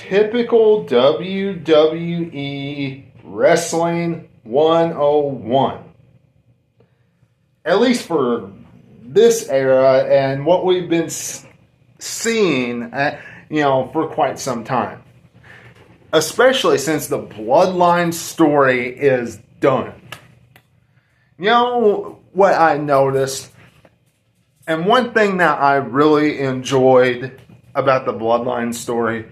typical WWE Wrestling 101. At least for this era and what we've been seeing, for quite some time. Especially since the Bloodline story is done. You know what I noticed? And one thing that I really enjoyed about the Bloodline story,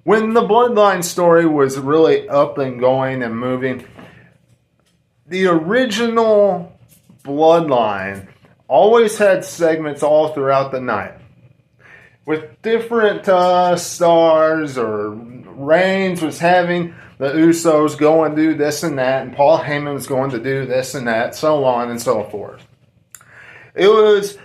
when the Bloodline story was really up and going and moving, the original Bloodline always had segments all throughout the night with different stars, or Reigns was having the Usos go and do this and that, and Paul Heyman was going to do this and that, so on and so forth. It was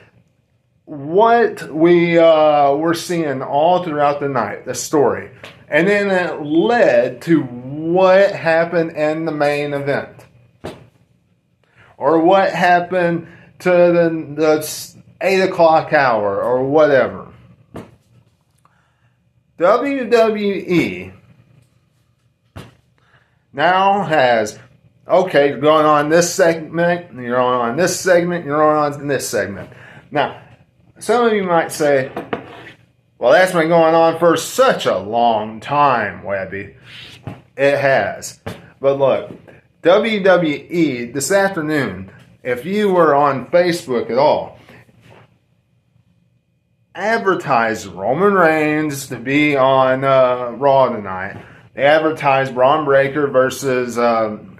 what we were seeing all throughout the night, the story. And then it led to what happened in the main event. Or what happened to the 8 o'clock hour, or whatever. WWE now has, okay, you're going on this segment, you're on this segment, you're on this segment. Now, some of you might say, well, that's been going on for such a long time, Webby. It has. But look, WWE this afternoon, if you were on Facebook at all, advertised Roman Reigns to be on Raw tonight. They advertised Braun Breaker versus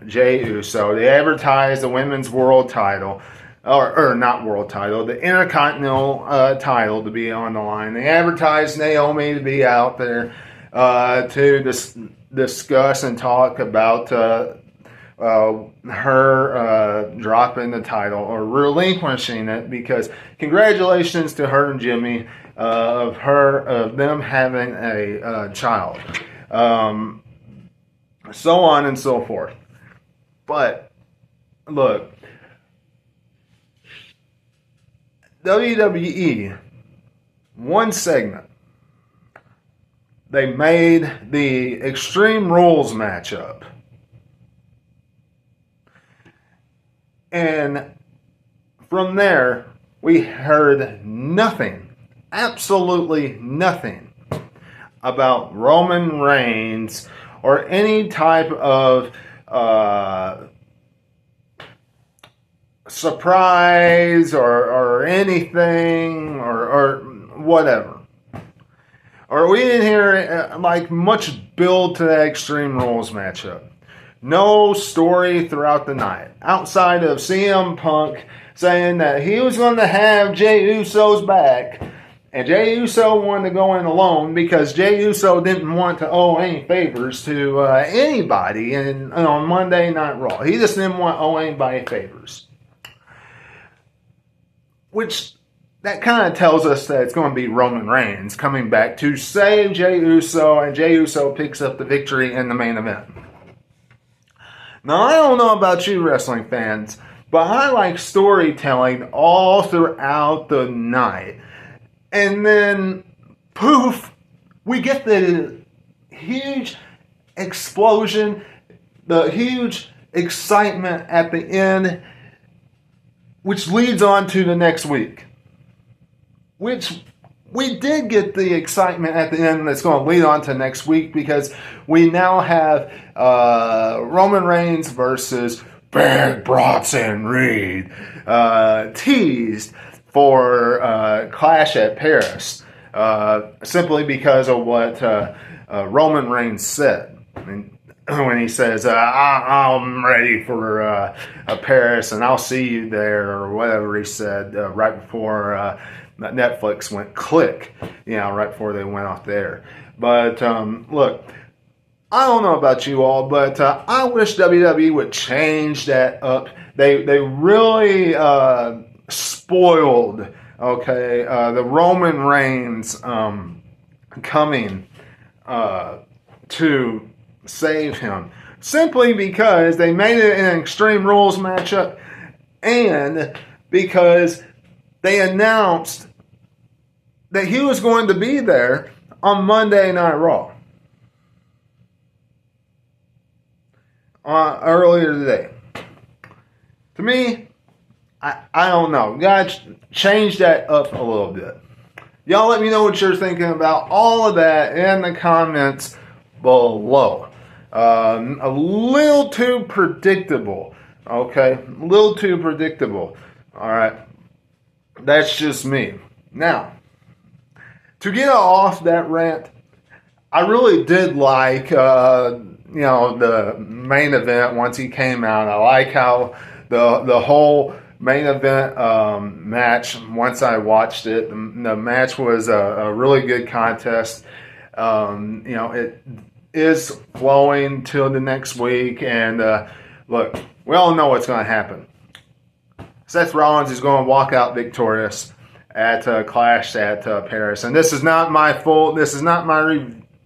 Jey Uso. They advertised the women's world title, or not world title, the Intercontinental title to be on the line. They advertised Naomi to be out there to discuss and talk about her dropping the title or relinquishing it, because congratulations to her and Jimmy of them having a child, so on and so forth. But look, WWE, one segment, they made the Extreme Rules matchup. And from there, we heard nothing, absolutely nothing, about Roman Reigns or any type of surprise or anything or whatever. Or we didn't hear much build to that Extreme Rules matchup. No story throughout the night, outside of CM Punk saying that he was going to have Jey Uso's back, and Jey Uso wanted to go in alone because Jey Uso didn't want to owe any favors to anybody on Monday Night Raw. He just didn't want to owe anybody favors. Which, that kind of tells us that it's going to be Roman Reigns coming back to save Jey Uso, and Jey Uso picks up the victory in the main event. Now, I don't know about you wrestling fans, but I like storytelling all throughout the night. And then, poof, we get the huge explosion, the huge excitement at the end, which leads on to the next week. Which we did get the excitement at the end that's going to lead on to next week, because we now have Roman Reigns versus Big Bronson Reed teased for Clash at Paris, simply because of what Roman Reigns said. I mean, when he says, I'm ready for Paris and I'll see you there, or whatever he said right before Netflix went click, right before they went off there. But look, I don't know about you all, but I wish WWE would change that up. They really spoiled, the Roman Reigns coming to save him, simply because they made it an Extreme Rules matchup, and because they announced that he was going to be there on Monday Night Raw. earlier today. To me, I don't know. God, change that up a little bit. Y'all let me know what you're thinking about all of that in the comments below. A little too predictable. Okay? A little too predictable. Alright? That's just me. Now, to get off that rant, I really did like, the main event once he came out. I like how the whole main event match, once I watched it, the match was a really good contest. It is flowing till the next week, and look, we all know what's going to happen. Seth Rollins is going to walk out victorious at Clash at Paris, and this is not my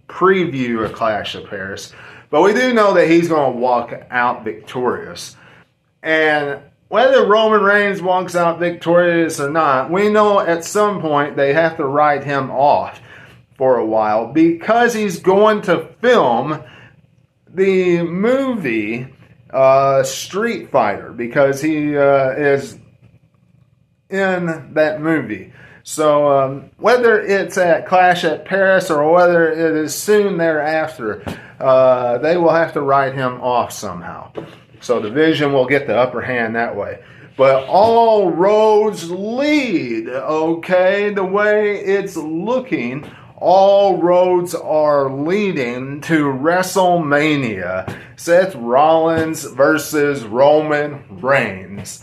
preview of Clash of Paris, but we do know that he's going to walk out victorious. And whether Roman Reigns walks out victorious or not, we know at some point they have to write him off for a while because he's going to film the movie Street Fighter, because he is in that movie. So whether it's at Clash at Paris or whether it is soon thereafter, they will have to write him off somehow. So the Vision will get the upper hand that way. But all roads lead, okay? The way it's looking, all roads are leading to WrestleMania. Seth Rollins versus Roman Reigns.